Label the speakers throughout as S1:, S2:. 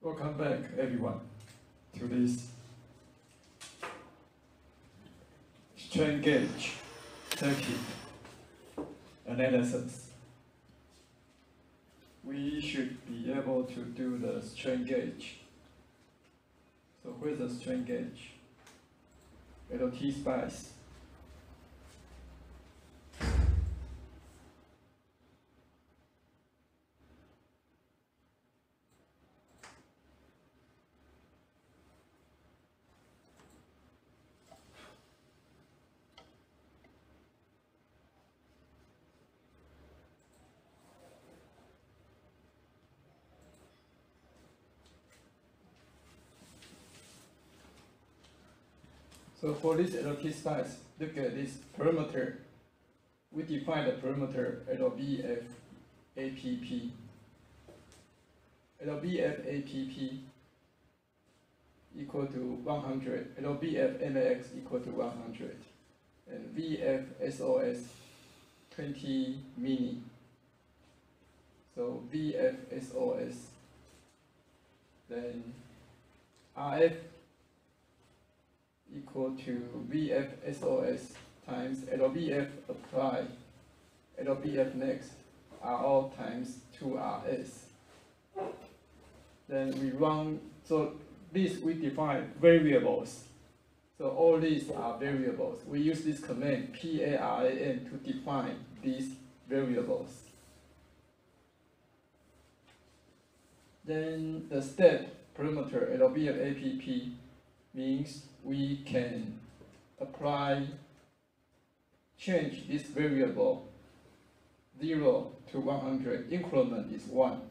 S1: Welcome back, everyone, to this strain gauge circuit analysis. We should be able to do the strain gauge. So where's the strain gauge? LT spice. So for this LT spice, look at this parameter. We define the parameter LVF-APP. LVF-APP equal to 100, LVF-MAX equal to 100, and VF-SOS 20 mini. So VF-SOS, then RF equal to VF-SOS times LVF apply, LVF next, RO times 2RS. Then we run, so this we define variables. So all these are variables. We use this command PARAM to define these variables. Then the step parameter LVF-APP means we can change this variable 0 to 100, increment is 1.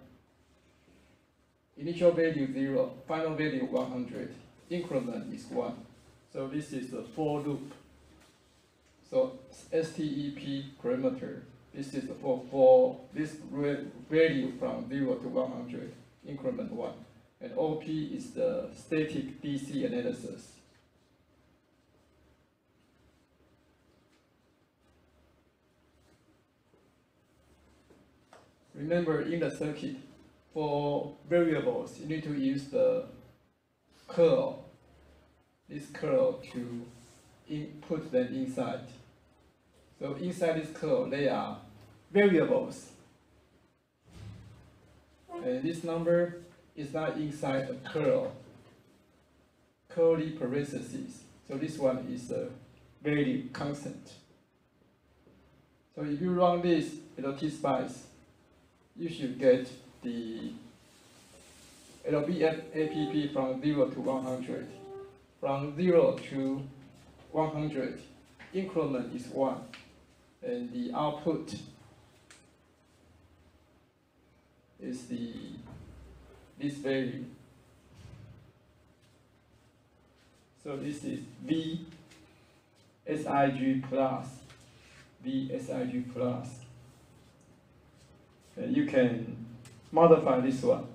S1: Initial value 0, final value 100, increment is 1. So this is the for loop. So STEP parameter, this is for this value from 0 to 100, increment 1. And OP is the static DC analysis. Remember, in the circuit, for variables, you need to use the curl, this curl to put them inside. So inside this curl, they are variables. And this number is not inside the curly parentheses. So this one is a value constant. So if you run this LT spice, you should get the LVF-APP from 0 to 100. From 0 to 100, increment is 1, and the output is this value. So this is VSIG plus, VSIG plus. And you can modify this one.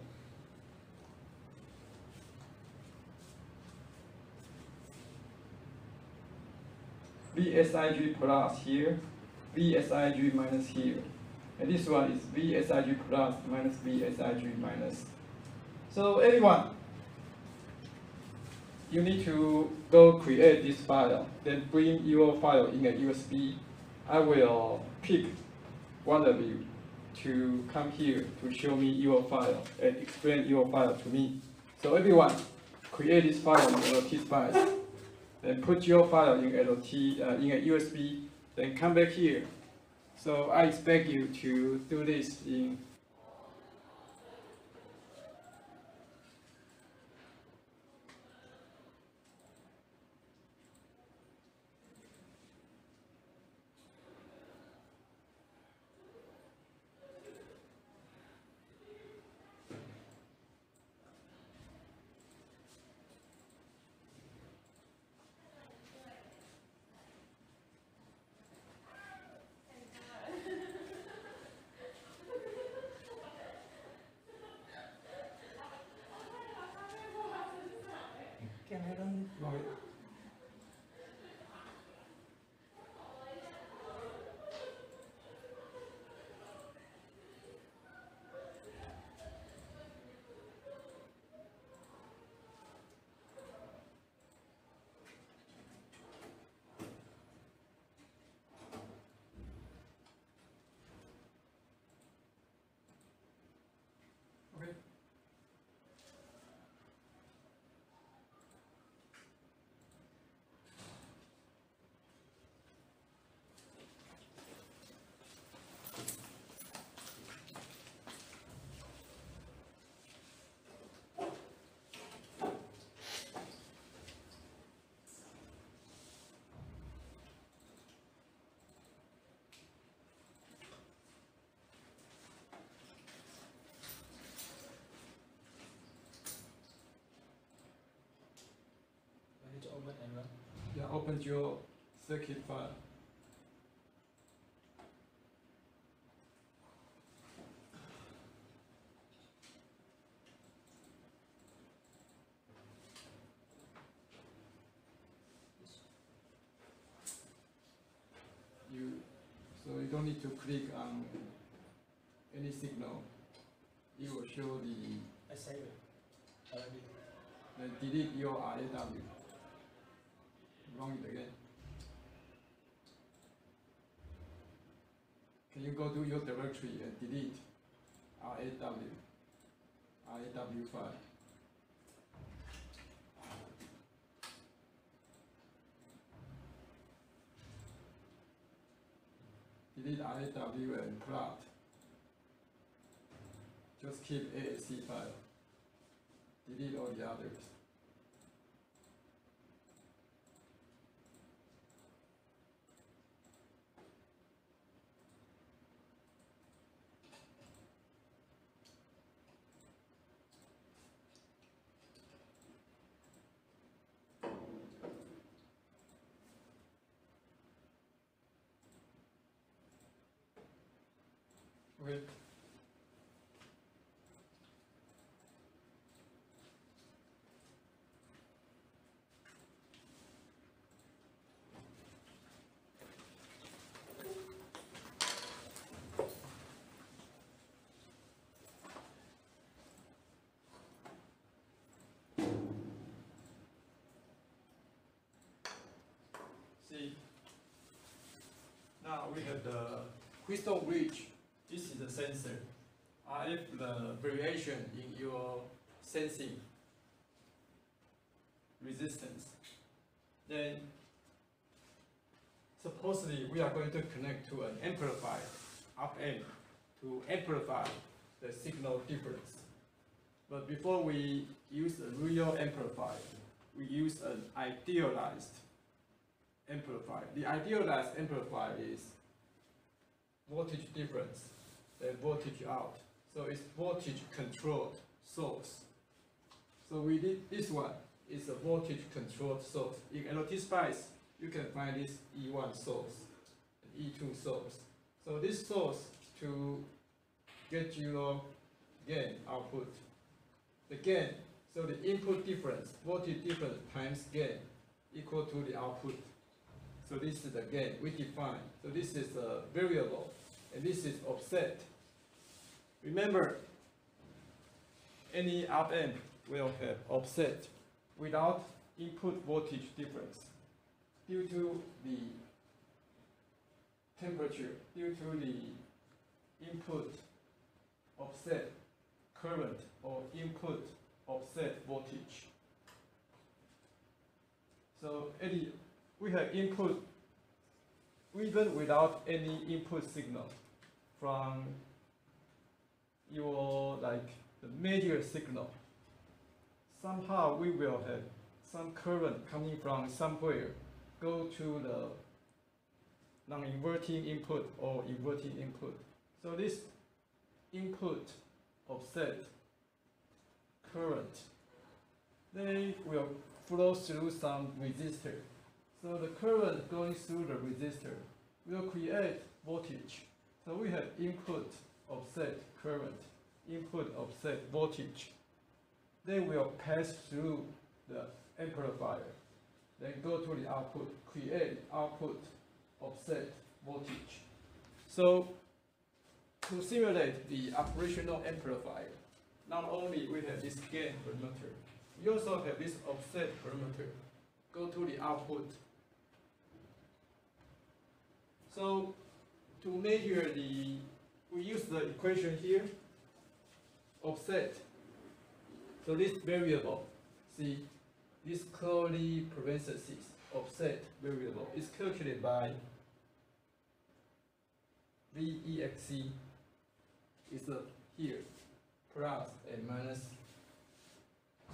S1: VSIG plus here, VSIG minus here. And this one is VSIG plus minus VSIG minus. So everyone, you need to go create this file, then bring your file in a USB. I will pick one of you to come here to show me your file and explain your file to me. So everyone, create this file in LT spice, then put your file in LT in a USB, then come back here. So I expect you to do this in
S2: open and run.
S1: Yeah, open your circuit file. So you don't need to click on any signal. It will show the.
S2: I save it already.
S1: Then delete your RAW. Run it again. Can you go to your directory and delete RAW file? Delete RAW and plot. Just keep ASC file. Delete all the others. Okay. See, now we have the crystal bridge. This is the sensor. RF the variation in your sensing resistance. Then supposedly we are going to connect to an amplifier, op amp, to amplify the signal difference. But before we use a real amplifier, we use an idealized amplifier. The idealized amplifier is voltage difference, then voltage out. So it's voltage controlled source. So we did this one is a voltage controlled source. In LTSpice, you can find this E1 source, and E2 source. So this source to get your gain output. The gain, so the input difference, voltage difference times gain equal to the output. So this is the gain we define. So this is a variable, and this is offset. Remember, any op amp will have offset without input voltage difference due to the temperature, due to the input offset current or input offset voltage. So we have input even without any input signal from your the major signal. Somehow we will have some current coming from somewhere go to the non-inverting input or inverting input. So this input offset current, they will flow through some resistor. So the current going through the resistor will create voltage. So we have input offset current, input offset voltage. They will pass through the amplifier, then go to the output, create output offset voltage. So to simulate the operational amplifier, not only we have this gain parameter, we also have this offset parameter. Go to the output. So to measure we use the equation here, offset. So this variable, see, this curly parentheses, offset variable, is calculated by VEXC, is here, plus and minus.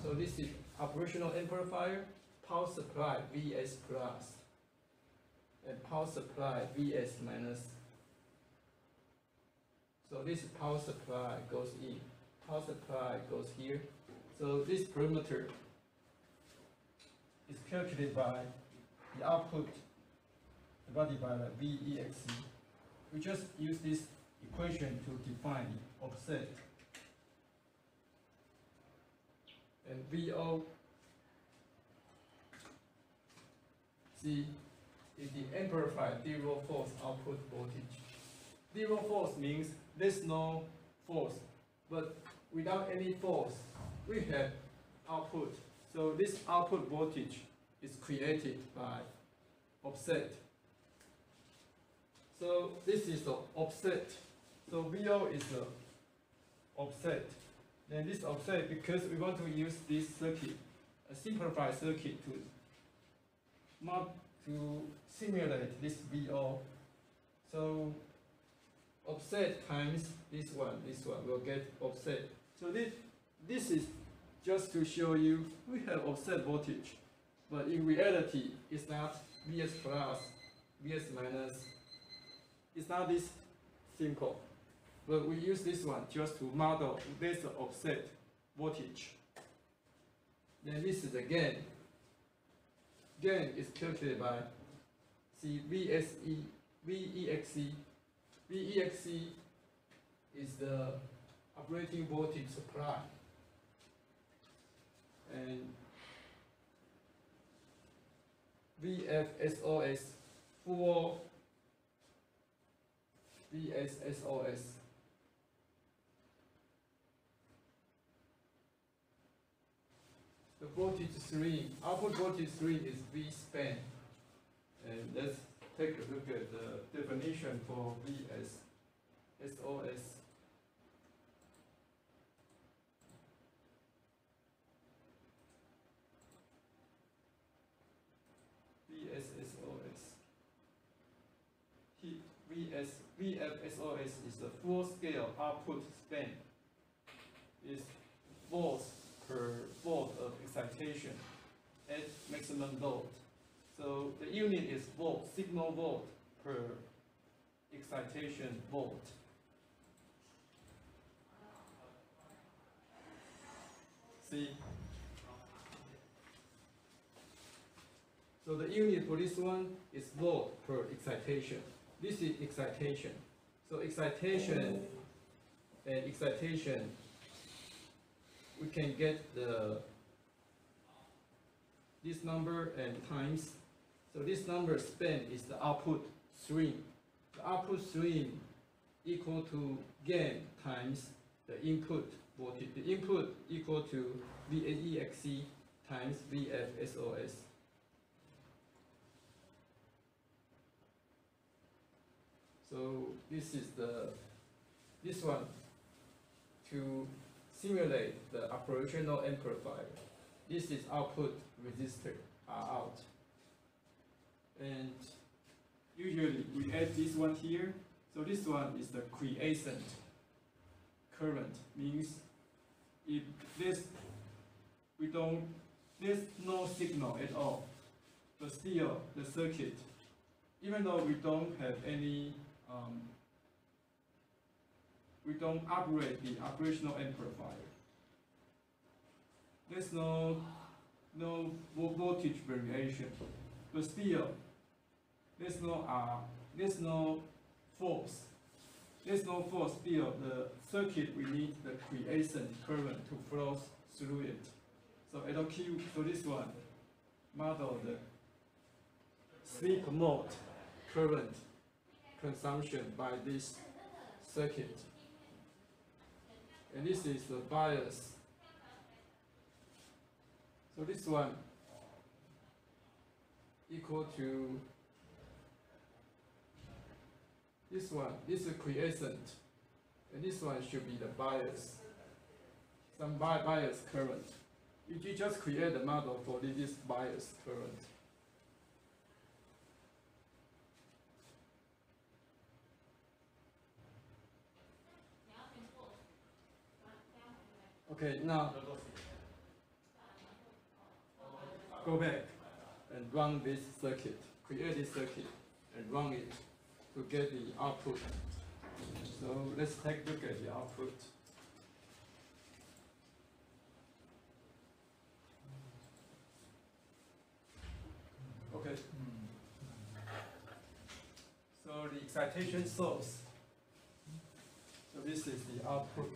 S1: So this is operational amplifier, power supply Vs plus, and power supply Vs minus. So this power supply goes in, power supply goes here. So this parameter is calculated by the output divided by the VEXC. We just use this equation to define the offset. And VO C is the amplified zero force output voltage. Zero force means there's no force, but without any force, we have output. So this output voltage is created by offset. So this is the offset. So VO is the offset. Then this offset, because we want to use this circuit, a simplified circuit to simulate this VO. So offset times this one will get offset. So this is just to show you we have offset voltage, but in reality it's not Vs plus, Vs minus. It's not this simple, but we use this one just to model this offset voltage. Then this is the gain. Gain is calculated by VEXC. VEXC is the operating voltage supply, and VFSOS for VSSOS. The voltage 3, output voltage 3 is V span. And let's take a look at the definition for VSSOS. VSSOS. VFSOS is the full scale output span. It's volts per volt of excitation at maximum load. So the unit is volt, signal volt per excitation volt. See? So the unit for this one is volt per excitation. This is excitation. So excitation and excitation, we can get this number and times. So this number span is the output swing. The output swing equal to gain times the input voltage. The input equal to VEXC times VFSOS. So this is this one to simulate the operational amplifier. This is output resistor, out. And usually we add this one here. So this one is the quiescent current, means if there's no signal at all, but still the circuit, even though we don't have any we don't operate the operational amplifier. There's no voltage variation, but still there's no force. There's no force. Still, the circuit we need the quiescent current to flow through it. So LQ, so this one model the sleep mode current consumption by this circuit. And this is the bias. So this one equal to this one. This is quiescent, and this one should be the bias. Some bias current. You just create a model for this bias current. Okay, now go back and run this circuit, create this circuit and run it to get the output. So let's take a look at the output. excitation source. So this is the output.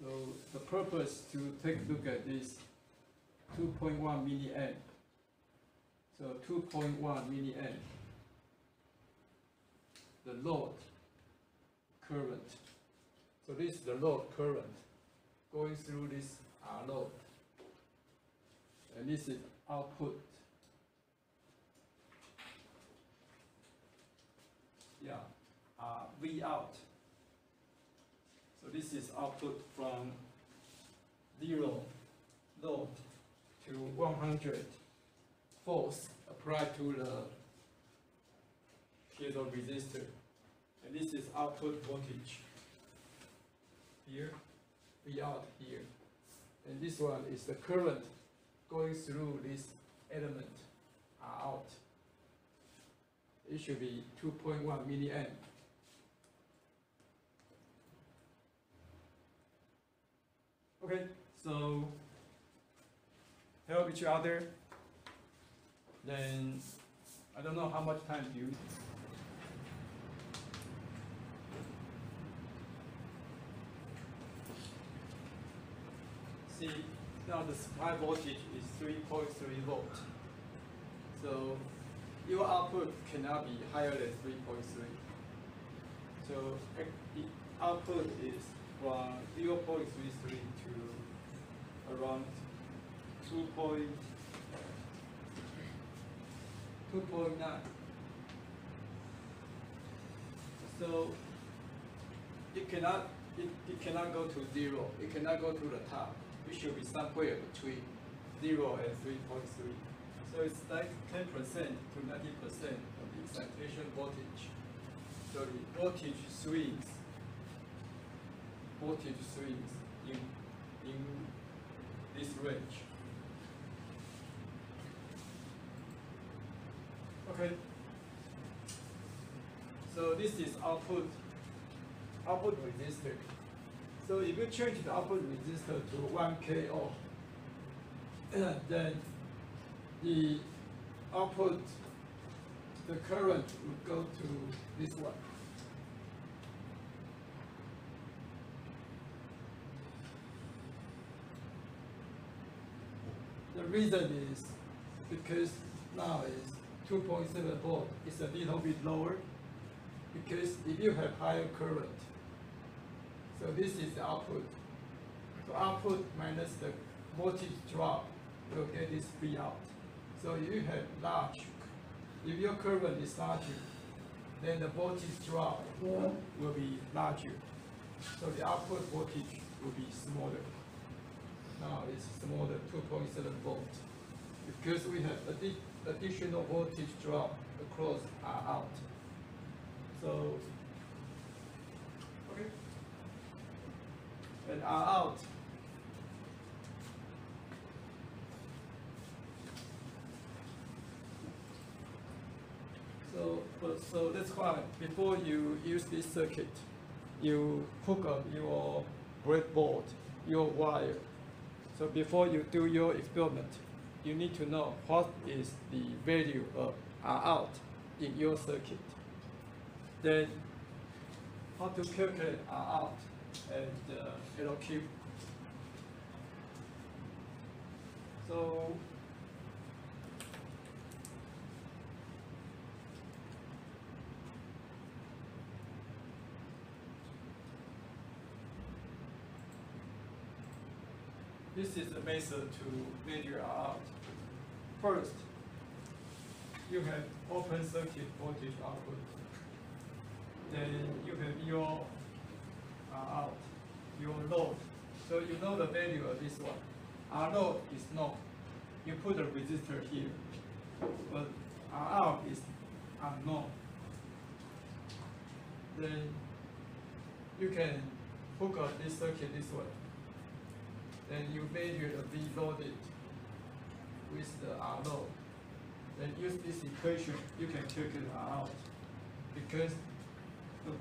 S1: So the purpose to take a look at this 2.1 milliamp. So 2.1 milliamp, the load current. So this is the load current going through this R load. And this is output. Yeah, V out. So this is output from 0 load to 100 force applied to the piezo resistor. And this is output voltage. Here, V out here. And this one is the current going through this element, R out. It should be 2.1 milliamp. Okay, so help each other. Then I don't know how much time do you need. See, now the supply voltage is 3.3 volt. So your output cannot be higher than 3.3. So the output is from 0.33 to around 2.9. So it cannot go to 0. It cannot go to the top. It should be somewhere between 0 and 3.3. So it's like 10% to 90% of the excitation voltage. So the voltage swings in this range. Okay. So this is output resistor. So if you change the output resistor to 1 kΩ, then the output, the current will go to this one. The reason is because now is 2.7 volt. It's a little bit lower because if you have higher current, so this is the output. So output minus the voltage drop will get this V out. So if you have if your current is larger, then the voltage drop will be larger. So the output voltage will be smaller. Now it's smaller, 2.7 volts, because we have additional voltage drop across R out. So, okay. And R out. So that's why before you use this circuit, you hook up your breadboard, your wire. So before you do your experiment, you need to know what is the value of R out in your circuit. Then how to calculate R out and LQ. So this is the method to measure R out. First, you have open circuit voltage output. Then you have your R out, your load. So you know the value of this one. R load is known. You put a resistor here, but R out is unknown. Then you can hook up this circuit this way. Then you measure the V loaded with the R load. Then use this equation, you can calculate R out. Because the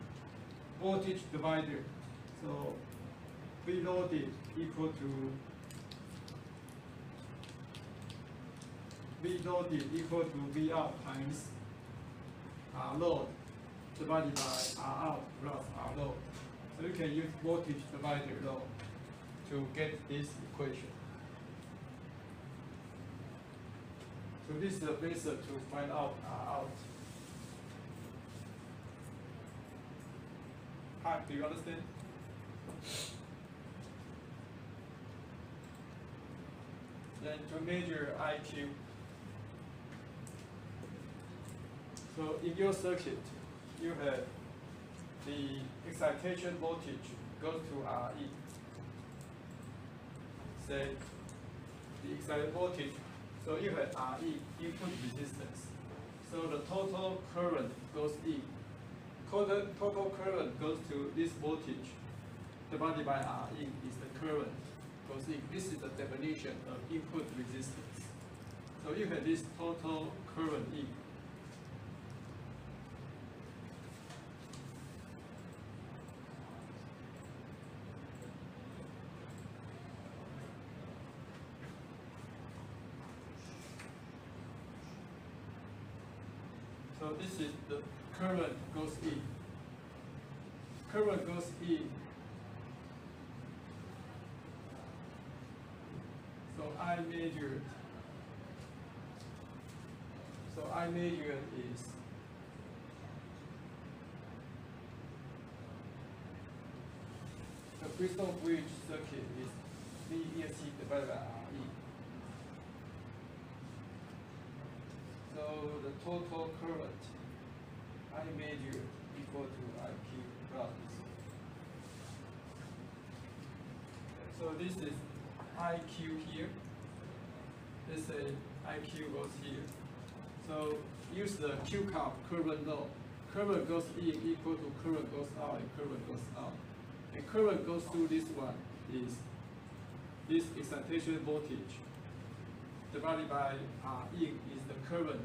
S1: voltage divider, so V loaded equal to V loaded equal to V out times R load divided by R out plus R load. So you can use voltage divider law to get this equation. So this is the method to find out R out. Hi, do you understand? Then to measure IQ. So in your circuit, you have the excitation voltage goes to RE. Say the excited voltage, so you have RE, input resistance. So the total current goes E. Total current goes to this voltage divided by RE is the current goes E. This is the definition of input resistance. So you have this total current E. So this is the current goes E. Current goes E. So I measured is the Bristol bridge circuit is VESC divided by RE. So the total current I measured equal to IQ plus this. So this is IQ here. Let's say IQ goes here. So use the Q curve current law. Current goes in equal to current goes out and current goes out. And current goes through this one is this excitation voltage divided by R in is the current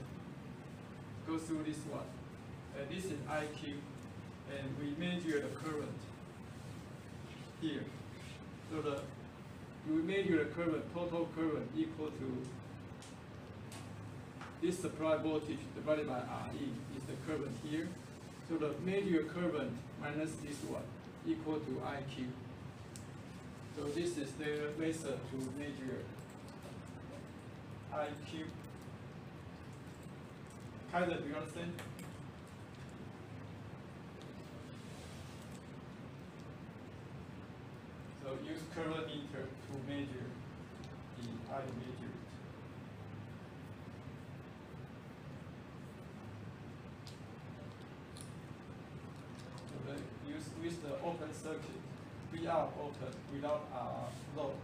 S1: goes through this one. And this is IQ. And we measure the current here. So we measure the current, total current equal to this supply voltage divided by RE is the current here. So the measured current minus this one equal to IQ. So this is the method to measure IQ. Kind of, do you understand? So use current meter to measure the I measured. So then use with the open circuit, V out open without load.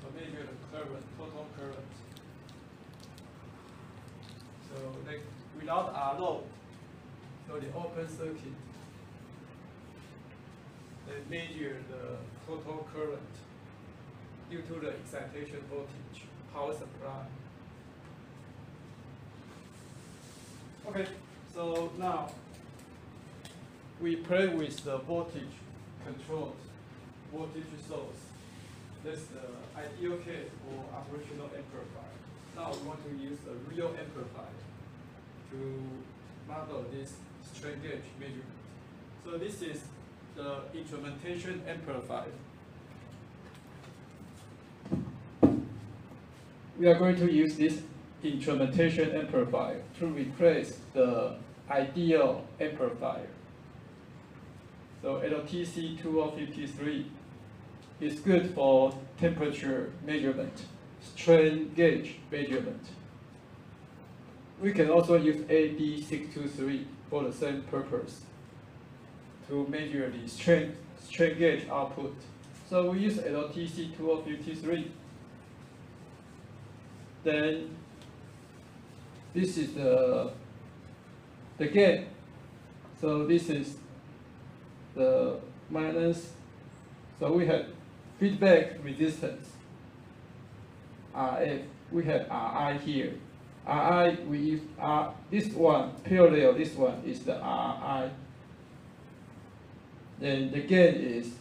S1: So measure the current, total current. So like without load, so the open circuit. They measure the total current due to the excitation voltage, power supply. Okay, so now we play with the voltage controlled voltage source. That's the ideal case for operational amplifier. Now we want to use a real amplifier to model this strain gauge measurement. So this is the instrumentation amplifier. We are going to use this instrumentation amplifier to replace the ideal amplifier. So LTC2053 is good for temperature measurement, strain gauge measurement. We can also use AD623 for the same purpose, to measure the strain gauge output. So we use LTC2053. Then this is the gain. So this is the minus. So we have feedback resistance, RF. We have RI here. RI, we use this one, parallel, this one is the RI. Then the gain is,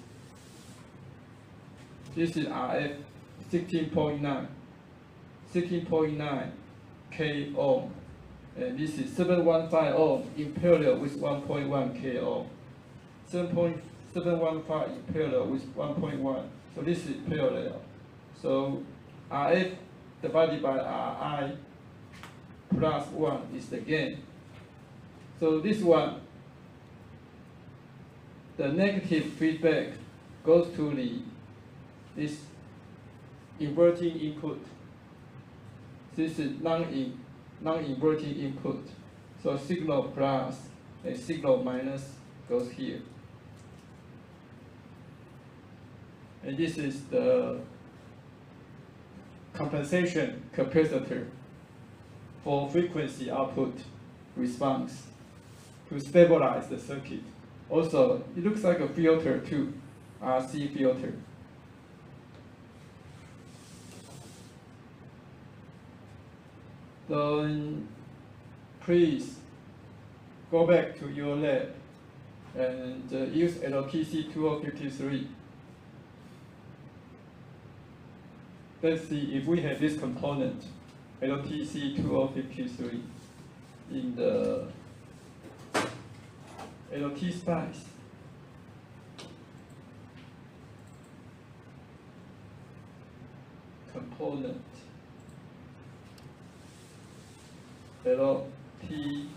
S1: this is RF 16.9. 16.9 K ohm, and this is 715 ohm in parallel with 1.1 K ohm. 7.715 in parallel with 1.1. So this is parallel. So RF divided by RI plus 1 is the gain. So this one, the negative feedback goes to this inverting input. This is non-inverting input. So signal plus and signal minus goes here. And this is the compensation capacitor for frequency output response to stabilize the circuit. Also, it looks like a filter too, RC filter. Then please go back to your lab and use LTC 2053. Let's see if we have this component, LTC 2053, in the LT Spice. Component LTC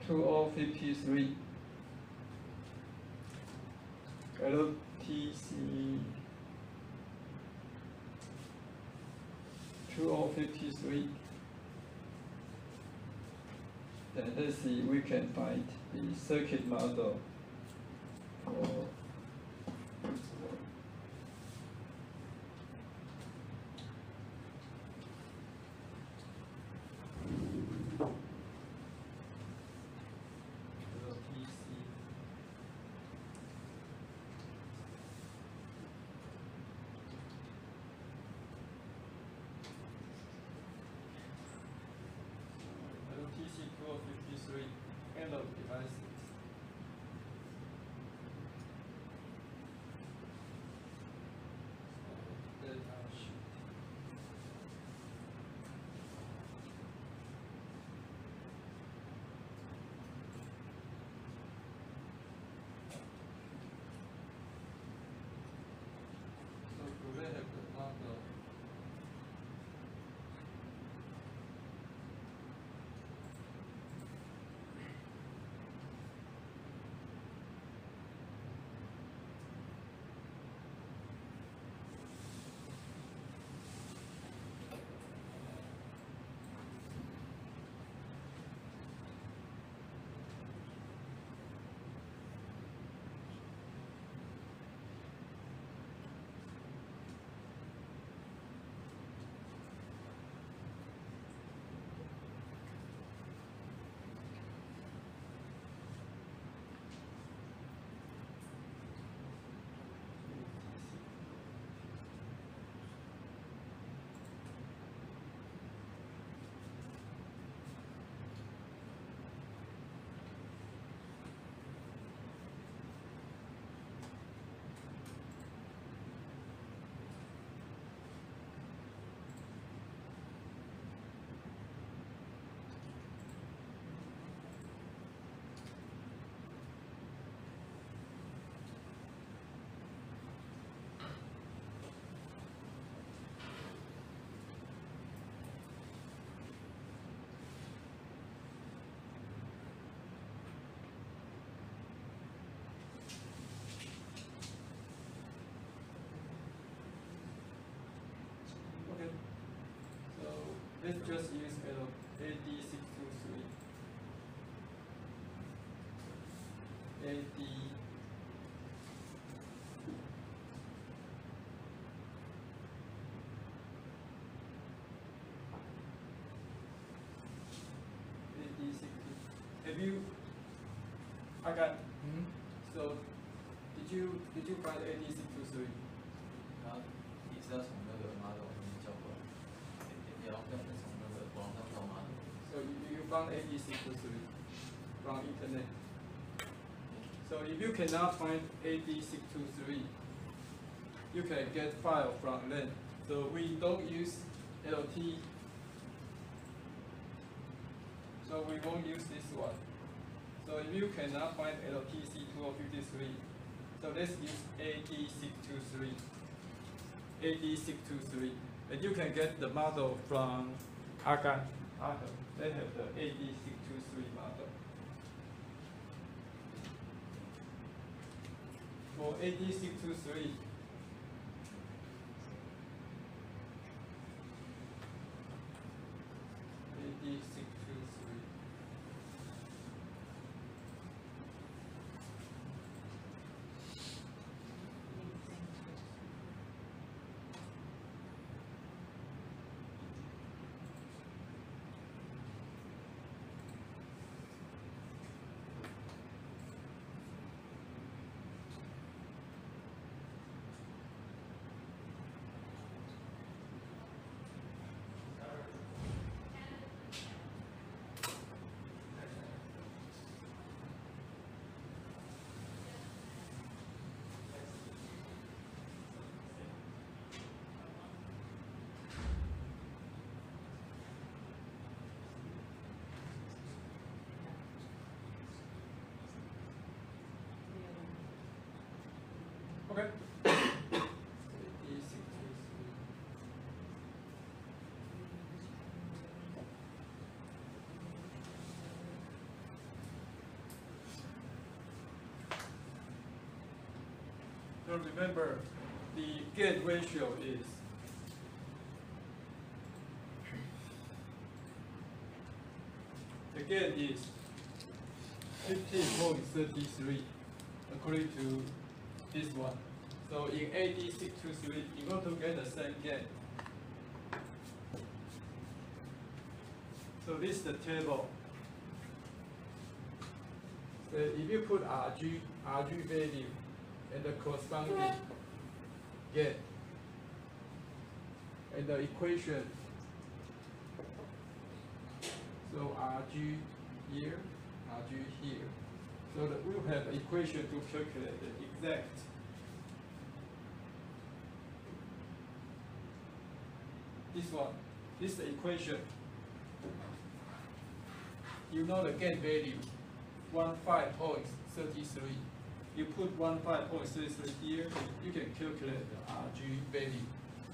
S1: 2053. LTC 2053. Then let's see if we can find the circuit model for LTC 2053 analog devices. Data sheet. So do they have another? Okay, so let's just use AD623. Have you? I got. So, did you find AD623?
S3: 然后你是要从那个 model 里面叫过来，也要跟从那个网上找 model。So
S1: you found AD623 from internet. So So if you cannot find AD623, you can get file from LAN. So we don't use LT. So we won't use this one. So if you cannot find LTC2053, so let's use AD623. AD623. And you can get the model from Argonne. They have the AD623 model. For AD623, okay. So remember, the gain ratio is the gain is 15.33 according to this one. So in AD623, in order to get the same gain. So this is the table. So if you put RG value and the corresponding gain and the equation. So RG here, RG here. So that we'll have an equation to calculate the exact this one. This is the equation. You know the gain value, 15.33. You put 15.33 here, you can calculate the RG value.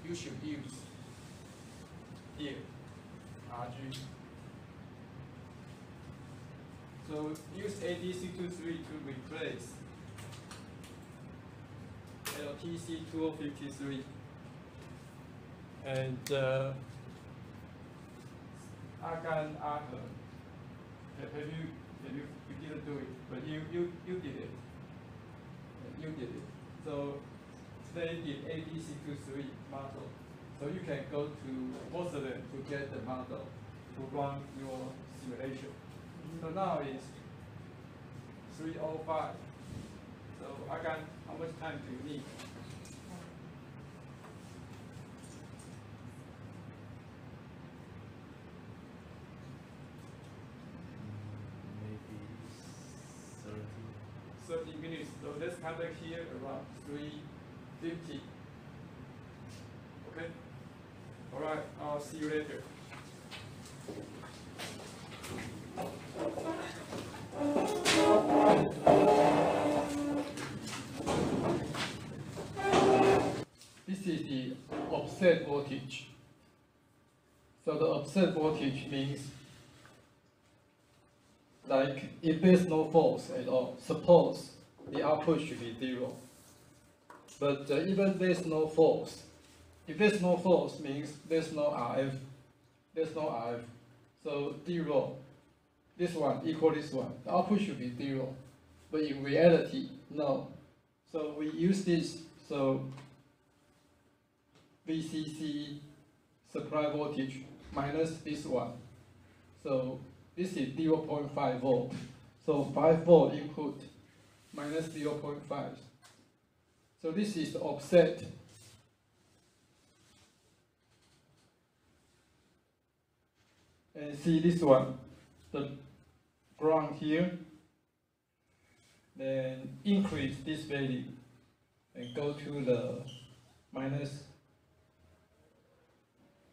S1: You should use here, RG. So use AD623 to replace LTC2053 and Argonne. You didn't do it, but you did it. You did it. So they did AD623 model. So you can go to both of them to get the model to run your simulation. So now it's 3:05. So Argonne, how much time do you need?
S3: Maybe
S1: 30 minutes. So let's come back here around 3:50. Okay? All right, I'll see you later. This is the offset voltage. So the offset voltage means like if there's no force at all, suppose the output should be 0. But even there's no force, if there's no force means there's no RF, so 0, this one equal this one, the output should be 0. But in reality, no. So we use this, so VCC supply voltage minus this one. So this is 0.5 volt. So 5 volt input minus 0.5. So this is the offset. And see this one, the ground here, then increase this value and go to the minus.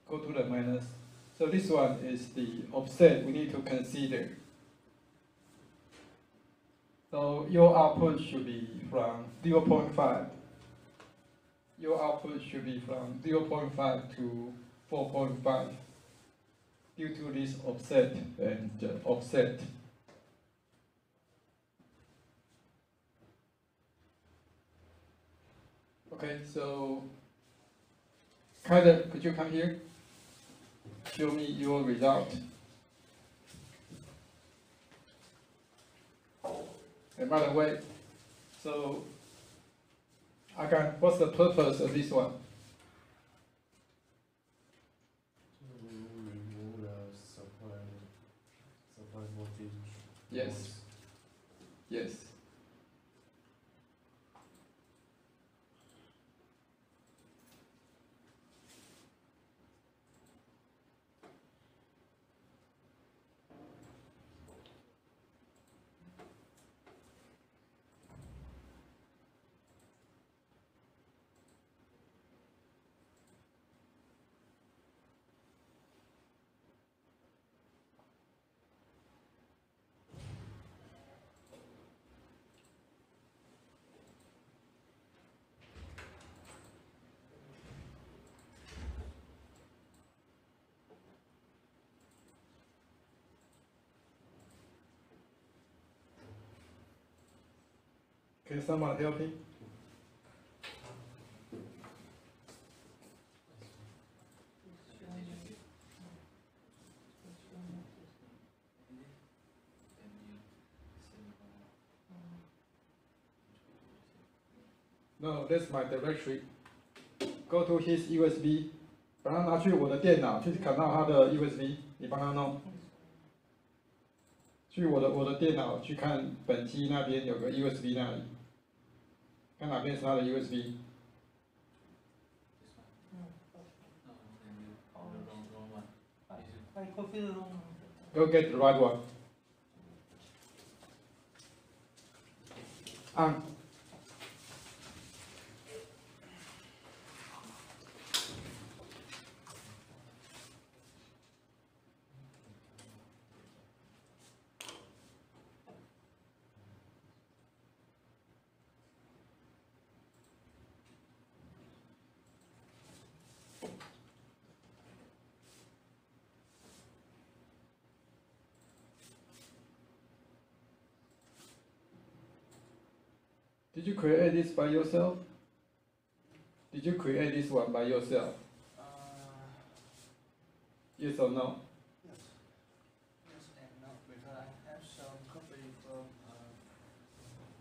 S1: Go to the minus. So this one is the offset we need to consider. So your output should be from 0.5. Your output should be from 0.5 to 4.5 due to this offset and offset. Okay, so Kyler, could you come here? Show me your result. And by the way, so again, what's the purpose of this one?
S2: To remove the supply voltage.
S1: Yes. Yes. Can someone help me? No, that's my directory. Go to his USB， 把它拿去我的电脑，去看到他的 USB， 你帮他弄。去我的电脑去看本机那边有个 USB 那里，看哪边是他的 USB。 Go get the right one. On. Did you create this by yourself? Did you create this one by yourself? Yes or no?
S4: Yes. Yes and no, because I have some copy from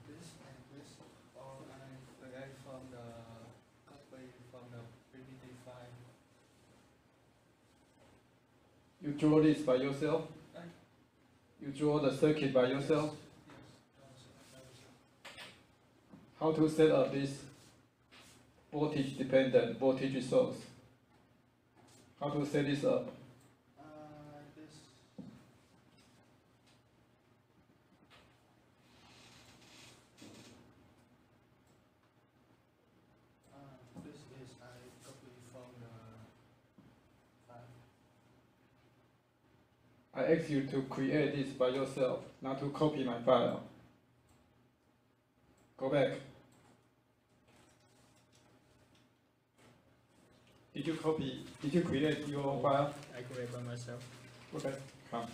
S4: this and this, or I create from the copy from the PPT file.
S1: You draw this by yourself?
S4: Right.
S1: You draw the circuit by yourself?
S4: Yes.
S1: How to set up this voltage dependent voltage source? How to set this up?
S4: This. This is I copy from the file.
S1: I ask you to create this by yourself, not to copy my file. Go back. Did you create your file?
S2: I create by myself.
S1: Okay, come.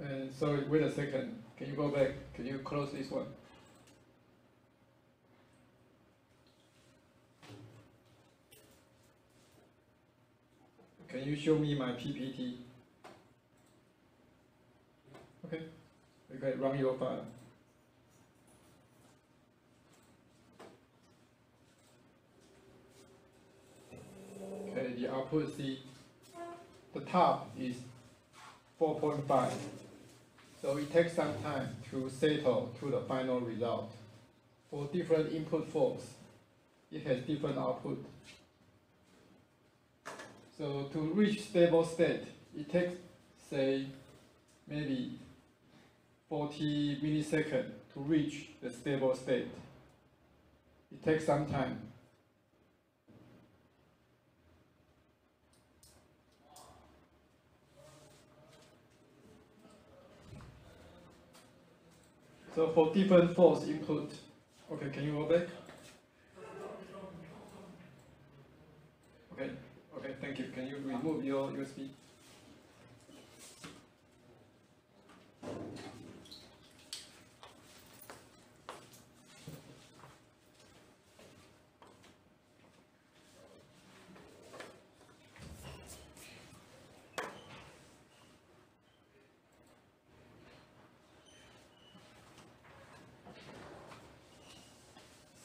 S1: And sorry, wait a second. Can you go back? Can you close this one? Can you show me my PPT? Okay. Okay, run your file. Okay. output C, the top is 4.5. So it takes some time to settle to the final result. For different input forms, it has different output. So to reach stable state, it takes, say, maybe 40 milliseconds to reach the stable state. It takes some time. So for different force input, okay, can you go back? Okay, thank you. Can you remove your USB?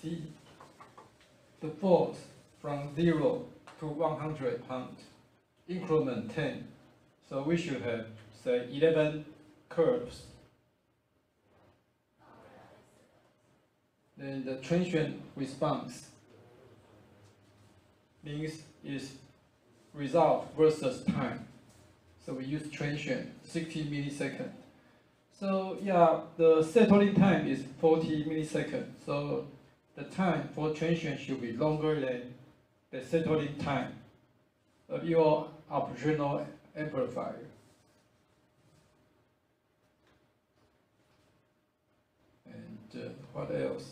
S1: See, the force from 0 to 100 pounds, increment 10. So we should have, say, 11 curves. Then the transient response means is result versus time. So we use transient, 60 milliseconds. So yeah, the settling time is 40 milliseconds. So the time for transient should be longer than the settling time of your operational amplifier. And what else?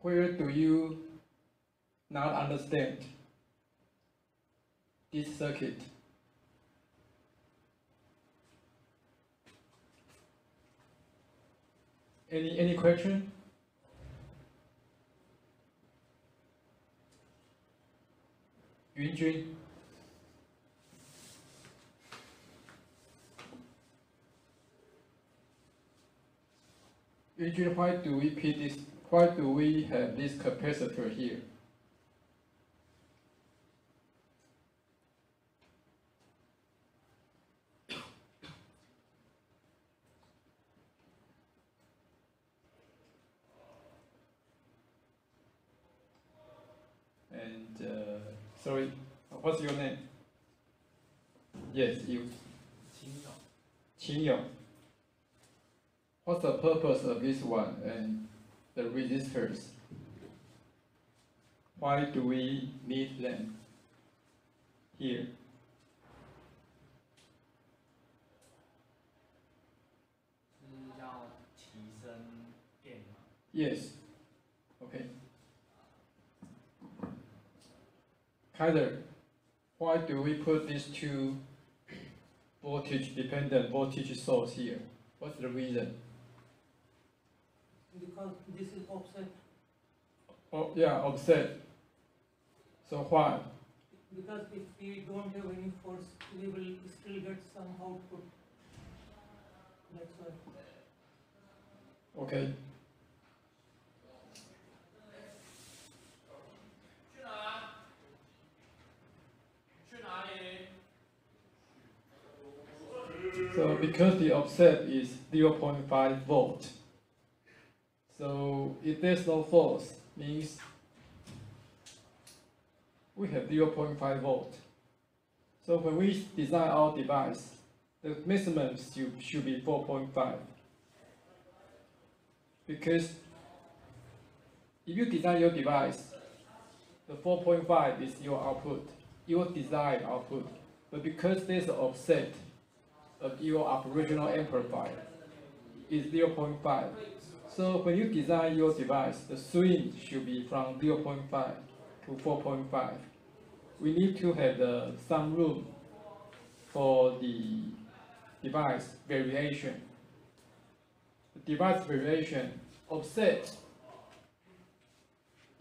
S1: Where do you not understand this circuit? Any question? Yunjun? Yunjun, why do we put this? Why do we have this capacitor here? And sorry, what's your name? Yes, you. Qingyong. What's the purpose of this one and the resistors? Why do we need them here? Yes. Okay. Kaiser, why do we put these two voltage-dependent voltage source here? What's the reason?
S5: Because this is offset.
S1: Oh, yeah, offset. So why?
S5: Because if we don't have any force, we will still get some output. That's why.
S1: Okay. So because the offset is 0.5 volt, so if there's no force, means we have 0.5 volt. So when we design our device, the maximum should be 4.5. Because if you design your device, the 4.5 is your output, your desired output. But because there's an offset of your operational amplifier is 0.5. So when you design your device, the swing should be from 0.5 to 4.5. We need to have some room for the device variation. The device variation offset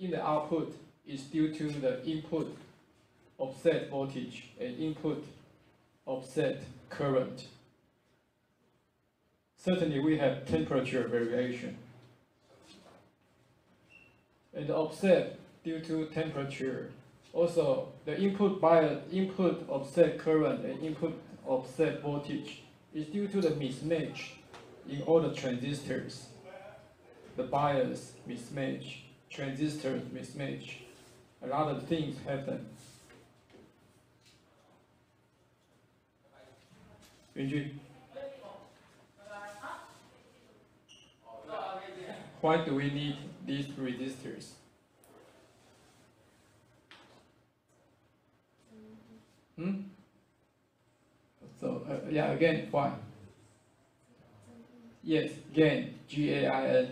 S1: in the output is due to the input offset voltage and input offset current. Certainly we have temperature variation. And the offset due to temperature. Also, the input bias, input offset current and input offset voltage is due to the mismatch in all the transistors. The bias mismatch, transistor mismatch, a lot of things happen. Yunjun, why do we need these resistors? So yeah, again, why? Yes, gain, G-A-I-N.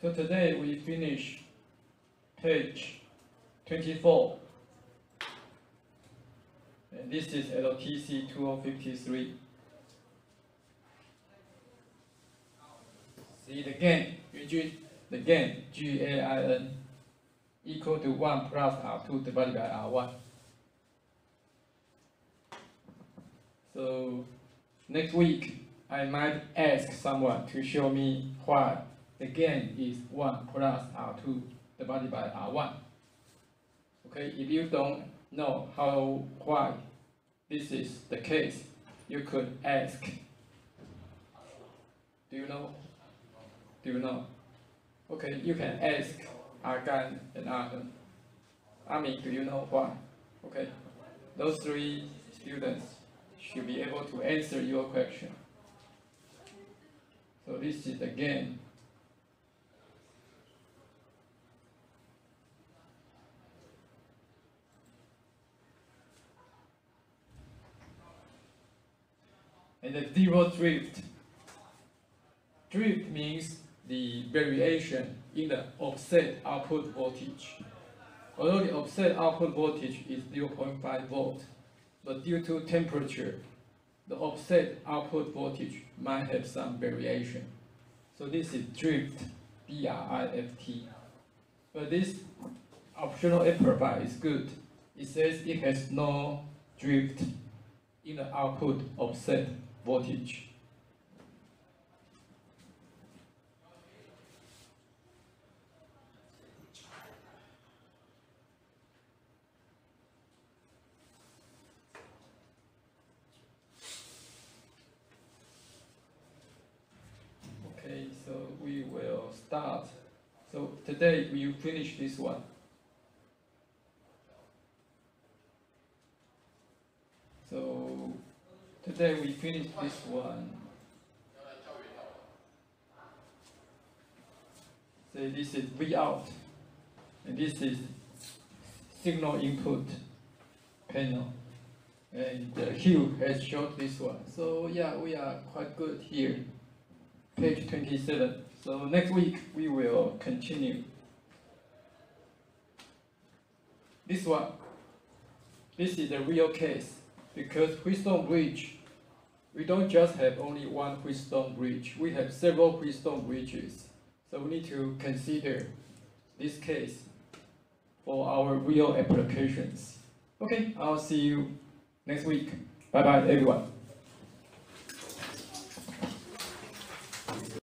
S1: So today we finish page 24. And this is LTC 2053. See the gain, Yunjun, the gain, G-A-I-N, equal to 1 plus R2 divided by R1. So next week, I might ask someone to show me why the gain is 1 plus R2 divided by R1. Okay, if you don't know why this is the case, you could ask. Do you know? Do you know? Okay, you can ask Argan and Arthur. Ami, do you know why? Okay, those three students should be able to answer your question. So this is the gain. And the zero drift. Drift means the variation in the offset output voltage. Although the offset output voltage is 0.5 volt, but due to temperature, the offset output voltage might have some variation. So this is drift, D-R-I-F-T. But this optional amplifier is good. It says it has no drift in the output offset voltage. Okay, so we will start. So today we finish this one. So today we finish this one. So this is V out, and this is signal input panel. And Hugh has showed this one. So yeah, we are quite good here. Page 27. So next week we will continue. This one. This is a real case. Because Wheatstone bridge, we don't just have only one Wheatstone bridge. We have several Wheatstone bridges. So we need to consider this case for our real applications. Okay, I'll see you next week. Bye bye, everyone.